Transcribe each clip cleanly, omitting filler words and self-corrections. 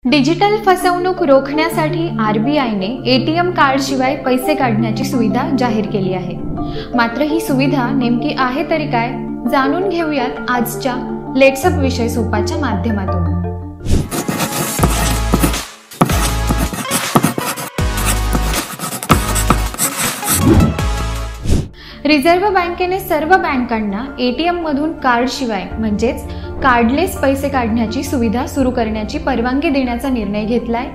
Digital फसवणूक रोखण्यासाठी आरबीआयने ATM card शिवाय पैसे काढण्याची सुविधा जाहीर केली आहे। मात्र ही सुविधा नेमकी आहे तरी काय, जाणून घेऊयात आजच्या लेट्सअप विषय सोपाच्या माध्यमातून। रिझर्व्ह बँकेने सर्व बँकांना एटीएम मधून कार्ड शिवाय म्हणजेच कार्डलेस पैसे काढण्याची सुविधा सुरू करण्याची परवानगी देण्याचा निर्णय घेतलाय।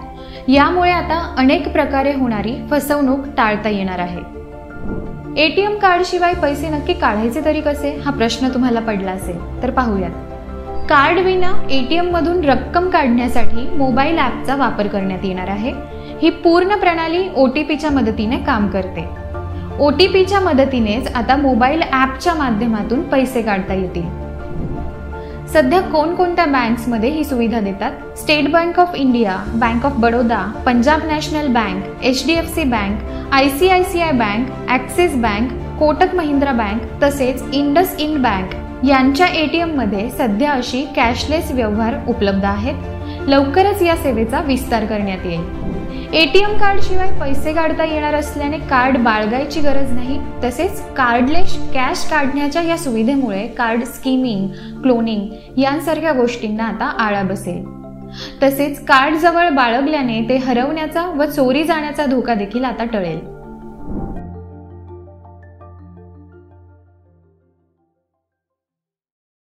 यामुळे आता अनेक प्रकारे होणारी फसवणूक टाळता येणार आहे। एटीएम कार्ड शिवाय पैसे नक्की काढायचे तरी कसे, हा प्रश्न तुम्हाला पडला असेल तर पाहूयात। कार्ड विना एटीएम मधून रक्कम काढण्यासाठी मोबाईल ॲपचा वापर करण्यात येणार आहे। ही पूर्ण प्रणाली ओटीपीच्या मदतीने काम करते। ओटीपीच्या मदतीनेच आता मोबाईल ॲपच्या माध्यमातून पैसे काढता येतील। सध्या कोणकोणत्या बँक्समध्ये ही सुविधा देतात? State bank of India, bank of Baroda, Punjab national bank, HDFC bank, ICICI bank, axis bank, Kotak Mahindra bank तसेच इंडसइंड बँक यांच्या एटीएम मध्ये सध्या अशी कॅशलेस व्यवहार उपलब्ध आहेत। लवकरच या सेवेचा विस्तार करण्यात येईल। एटीएम कार्ड शिवाय पैसे काढता येणार असल्याने कार्ड बाळगायची गरज नाही। तसेच कार्डलेस कॅश काढण्याच्या या सुविधेमुळे कार्ड स्किमिंग, क्लोनिंग यांसारख्या गोष्टींना आता आळा बसेल। तसेच कार्ड जवळ बाळगल्याने ते हरवण्याचा व चोरी जाण्याचा धोका देखील आता टळेल।